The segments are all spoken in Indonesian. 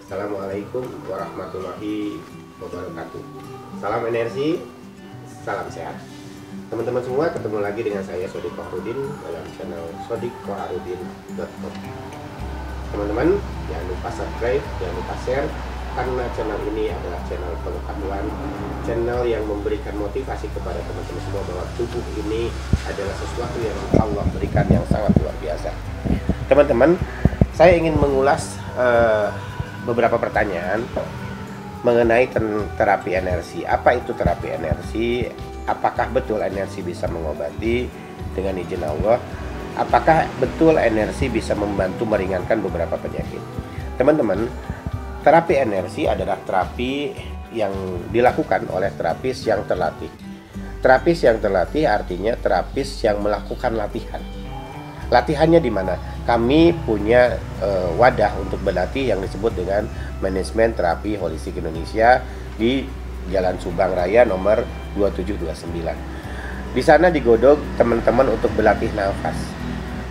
Assalamualaikum warahmatullahi wabarakatuh. Salam energi, salam sehat. Teman-teman semua, ketemu lagi dengan saya Sodik Koharudin dalam channel sodikkoharudin.com. Teman-teman, jangan lupa subscribe, jangan lupa share, karena channel ini adalah channel pengetahuan, channel yang memberikan motivasi kepada teman-teman semua bahwa tubuh ini adalah sesuatu yang Allah berikan yang sangat luar biasa. Teman-teman, saya ingin mengulas beberapa pertanyaan mengenai terapi energi. Apa itu terapi energi? Apakah betul energi bisa mengobati dengan izin Allah? Apakah betul energi bisa membantu meringankan beberapa penyakit? Teman-teman, terapi energi adalah terapi yang dilakukan oleh terapis yang terlatih. Terapis yang terlatih artinya terapis yang melakukan latihan. Latihannya di mana? Kami punya wadah untuk berlatih yang disebut dengan Manajemen Terapi Holistik Indonesia di Jalan Subang Raya nomor 2729. Di sana digodok teman-teman untuk berlatih nafas,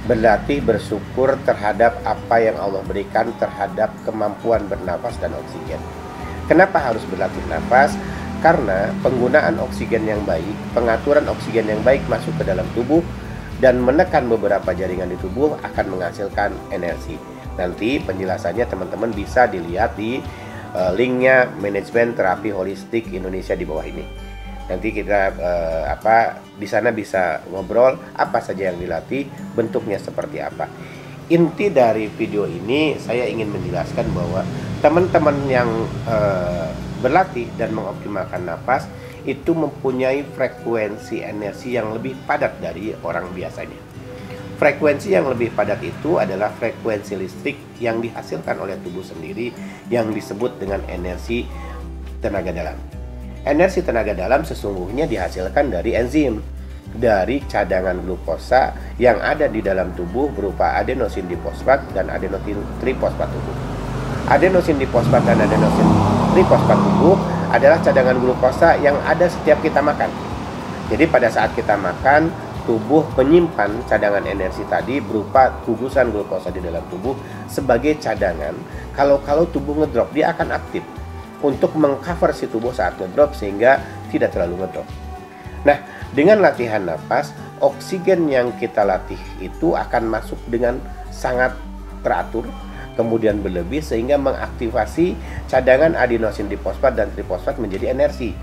berlatih bersyukur terhadap apa yang Allah berikan terhadap kemampuan bernafas dan oksigen. Kenapa harus berlatih nafas? Karena penggunaan oksigen yang baik, pengaturan oksigen yang baik masuk ke dalam tubuh dan menekan beberapa jaringan di tubuh akan menghasilkan energi. Nanti penjelasannya teman-teman bisa dilihat di linknya Manajemen Terapi Holistik Indonesia di bawah ini. Nanti kita di sana bisa ngobrol apa saja yang dilatih, bentuknya seperti apa. Inti dari video ini saya ingin menjelaskan bahwa teman-teman yang berlatih dan mengoptimalkan nafas itu mempunyai frekuensi energi yang lebih padat dari orang biasanya. Frekuensi yang lebih padat itu adalah frekuensi listrik yang dihasilkan oleh tubuh sendiri yang disebut dengan energi tenaga dalam. Energi tenaga dalam sesungguhnya dihasilkan dari enzim, dari cadangan glukosa yang ada di dalam tubuh berupa adenosin difosfat dan adenosin trifosfat tubuh. Adenosin difosfat dan adenosin trifosfat tubuh adalah cadangan glukosa yang ada setiap kita makan. Jadi pada saat kita makan, tubuh menyimpan cadangan energi tadi berupa gugusan glukosa di dalam tubuh sebagai cadangan. Kalau tubuh ngedrop, dia akan aktif untuk mengcover si tubuh saat ngedrop sehingga tidak terlalu ngedrop. Nah, dengan latihan nafas, oksigen yang kita latih itu akan masuk dengan sangat teratur, kemudian berlebih sehingga mengaktifasi cadangan adenosin difosfat dan trifosfat menjadi energi.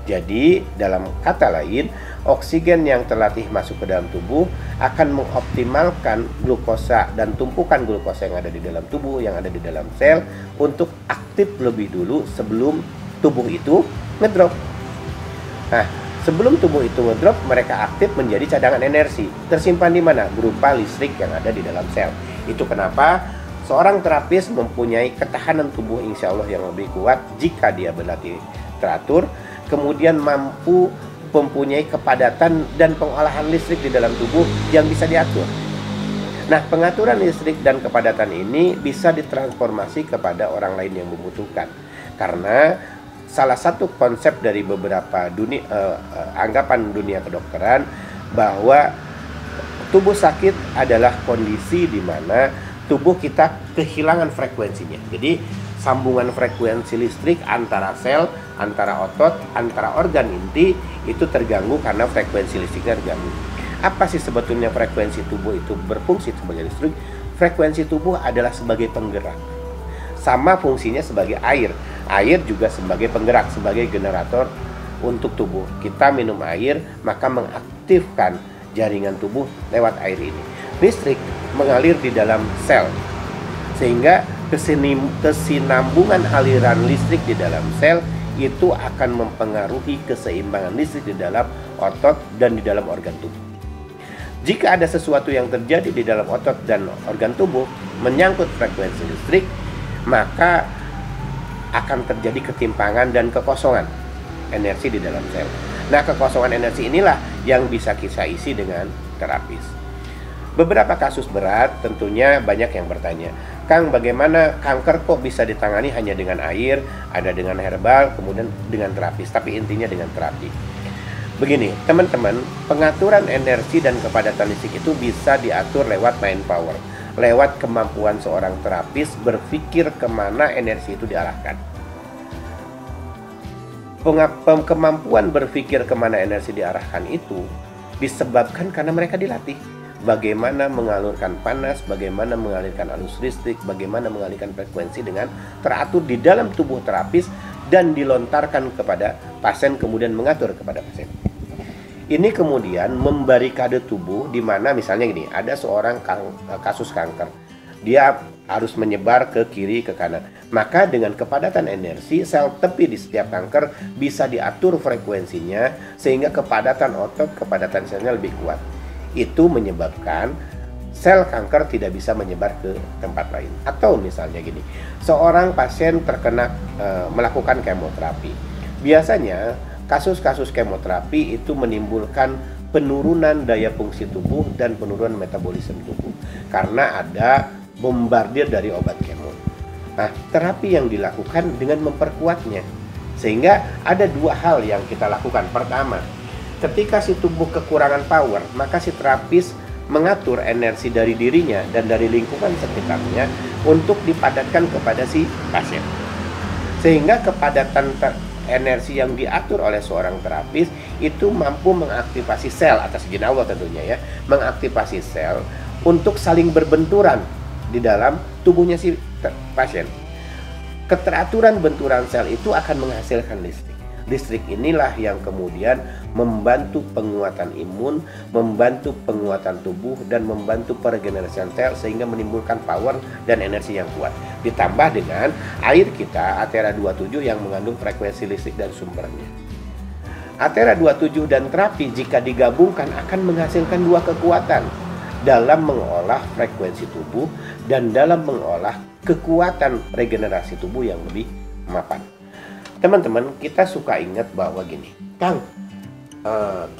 Jadi dalam kata lain, oksigen yang terlatih masuk ke dalam tubuh akan mengoptimalkan glukosa dan tumpukan glukosa yang ada di dalam tubuh, yang ada di dalam sel untuk aktif lebih dulu sebelum tubuh itu ngedrop. Nah, sebelum tubuh itu ngedrop, mereka aktif menjadi cadangan energi. Tersimpan di mana? Berupa listrik yang ada di dalam sel. Itu kenapa seorang terapis mempunyai ketahanan tubuh insya Allah yang lebih kuat jika dia berlatih teratur, kemudian mampu mempunyai kepadatan dan pengolahan listrik di dalam tubuh yang bisa diatur. Nah, pengaturan listrik dan kepadatan ini bisa ditransformasi kepada orang lain yang membutuhkan. Karena salah satu konsep dari beberapa anggapan dunia kedokteran bahwa tubuh sakit adalah kondisi di mana tubuh kita kehilangan frekuensinya. Jadi sambungan frekuensi listrik antara sel, antara otot, antara organ inti itu terganggu karena frekuensi listriknya terganggu. Apa sih sebetulnya frekuensi tubuh itu berfungsi sebagai listrik? Frekuensi tubuh adalah sebagai penggerak. Sama fungsinya sebagai air. Air juga sebagai penggerak, sebagai generator untuk tubuh. Kita minum air maka mengaktifkan jaringan tubuh lewat air ini. Listrik mengalir di dalam sel sehingga kesinambungan aliran listrik di dalam sel itu akan mempengaruhi keseimbangan listrik di dalam otot dan di dalam organ tubuh. Jika ada sesuatu yang terjadi di dalam otot dan organ tubuh menyangkut frekuensi listrik, maka akan terjadi ketimpangan dan kekosongan energi di dalam sel. Nah, kekosongan energi inilah yang bisa kita isi dengan terapis. Beberapa kasus berat tentunya banyak yang bertanya, Kang, bagaimana kanker kok bisa ditangani hanya dengan air, ada dengan herbal, kemudian dengan terapis, tapi intinya dengan terapi. Begini, teman-teman, pengaturan energi dan kepadatan listrik itu bisa diatur lewat mind power, lewat kemampuan seorang terapis berpikir kemana energi itu diarahkan. Kemampuan berpikir kemana energi diarahkan itu disebabkan karena mereka dilatih bagaimana mengalurkan panas, bagaimana mengalirkan arus listrik, bagaimana mengalirkan frekuensi dengan teratur di dalam tubuh terapis dan dilontarkan kepada pasien, kemudian mengatur kepada pasien. Ini kemudian membarikade tubuh, di mana misalnya gini, ada seorang kasus kanker, dia harus menyebar ke kiri ke kanan. Maka dengan kepadatan energi, sel tepi di setiap kanker bisa diatur frekuensinya sehingga kepadatan otot, kepadatan selnya lebih kuat. Itu menyebabkan sel kanker tidak bisa menyebar ke tempat lain. Atau misalnya gini, seorang pasien terkena melakukan kemoterapi. Biasanya kasus-kasus kemoterapi itu menimbulkan penurunan daya fungsi tubuh dan penurunan metabolisme tubuh karena ada bombardir dari obat kemo. Nah, terapi yang dilakukan dengan memperkuatnya. Sehingga ada dua hal yang kita lakukan. Pertama, ketika si tubuh kekurangan power, maka si terapis mengatur energi dari dirinya dan dari lingkungan sekitarnya untuk dipadatkan kepada si pasien. Sehingga kepadatan energi yang diatur oleh seorang terapis itu mampu mengaktifasi sel, atas izin Allah tentunya ya, mengaktifasi sel untuk saling berbenturan di dalam tubuhnya si pasien. Keteraturan benturan sel itu akan menghasilkan listrik. Listrik inilah yang kemudian membantu penguatan imun, membantu penguatan tubuh, dan membantu peregenerasian sel sehingga menimbulkan power dan energi yang kuat. Ditambah dengan air kita, Athera 27 yang mengandung frekuensi listrik dan sumbernya. Athera 27 dan terapi jika digabungkan akan menghasilkan dua kekuatan dalam mengolah frekuensi tubuh dan dalam mengolah kekuatan regenerasi tubuh yang lebih mapan. Teman-teman, kita suka ingat bahwa gini, Kang,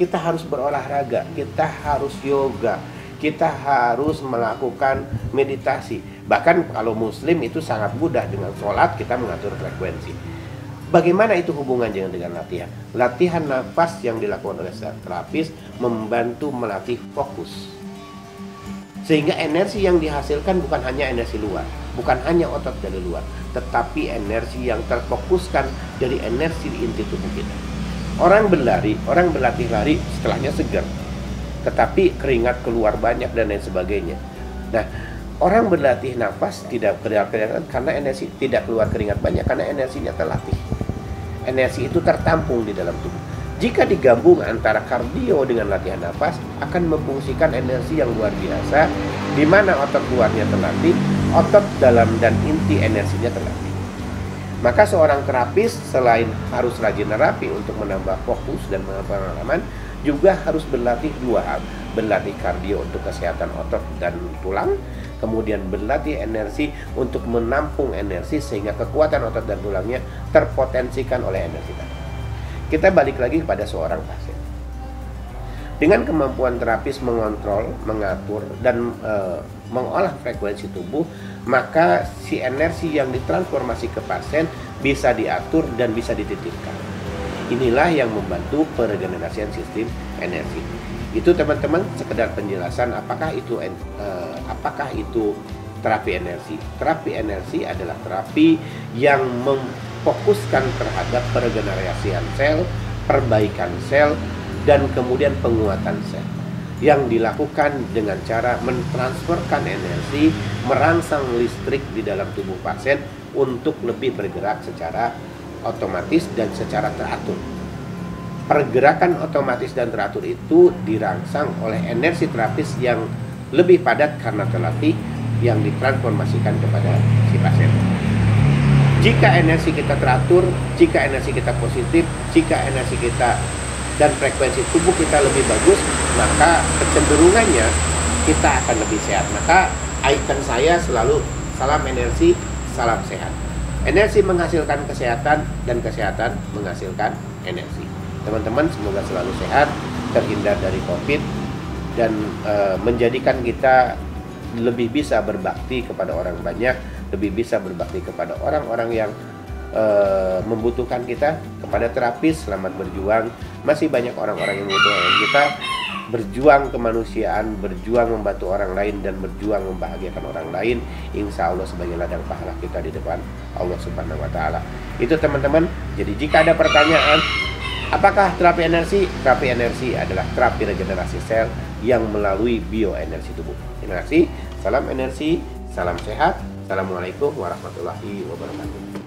kita harus berolahraga, kita harus yoga, kita harus melakukan meditasi. Bahkan kalau muslim itu sangat mudah, dengan sholat kita mengatur frekuensi. Bagaimana itu hubungannya dengan latihan? Latihan nafas yang dilakukan oleh terapis membantu melatih fokus. Sehingga energi yang dihasilkan bukan hanya energi luar, bukan hanya otot dari luar, tetapi energi yang terfokuskan dari energi di inti tubuh kita. Orang berlari, orang berlatih lari setelahnya segar, tetapi keringat keluar banyak dan lain sebagainya. Nah, orang berlatih nafas tidak keringat karena energi, tidak keluar keringat banyak karena energinya terlatih. Energi itu tertampung di dalam tubuh. Jika digabung antara kardio dengan latihan nafas, akan memfungsikan energi yang luar biasa, di mana otot luarnya terlatih, otot dalam dan inti energinya terlatih. Maka seorang terapis selain harus rajin terapi untuk menambah fokus dan menambah pengalaman, juga harus berlatih dua hal. Berlatih kardio untuk kesehatan otot dan tulang, kemudian berlatih energi untuk menampung energi sehingga kekuatan otot dan tulangnya terpotensikan oleh energi tadi. Kita balik lagi kepada seorang pasien. Dengan kemampuan terapis mengontrol, mengatur, dan mengolah frekuensi tubuh, maka si energi yang ditransformasi ke pasien bisa diatur dan bisa dititipkan. Inilah yang membantu peregenerasian sistem energi. Itu teman-teman sekedar penjelasan apakah itu terapi energi. Terapi energi adalah terapi yang memfokuskan terhadap peregenerasian sel, perbaikan sel, dan kemudian penguatan sel, yang dilakukan dengan cara mentransferkan energi, merangsang listrik di dalam tubuh pasien untuk lebih bergerak secara otomatis dan secara teratur. Pergerakan otomatis dan teratur itu dirangsang oleh energi terapis yang lebih padat karena terlatih, yang ditransformasikan kepada si pasien. Jika energi kita teratur, jika energi kita positif, jika energi kita dan frekuensi tubuh kita lebih bagus, maka kecenderungannya kita akan lebih sehat. Maka icon saya selalu salam energi, salam sehat. Energi menghasilkan kesehatan dan kesehatan menghasilkan energi. Teman-teman semoga selalu sehat, terhindar dari COVID, dan menjadikan kita lebih bisa berbakti kepada orang banyak, lebih bisa berbakti kepada orang-orang yang membutuhkan kita, kepada terapis. Selamat berjuang, masih banyak orang-orang yang membutuhkan kita. berjuang kemanusiaan, berjuang membantu orang lain, dan berjuang membahagiakan orang lain, insya Allah sebagai ladang pahala kita di depan Allah Subhanahu wa Ta'ala. Itu teman-teman. Jadi jika ada pertanyaan, apakah terapi energi? Terapi energi adalah terapi regenerasi sel yang melalui bioenergi tubuh. Terima kasih. Salam energi, salam sehat. Assalamualaikum warahmatullahi wabarakatuh.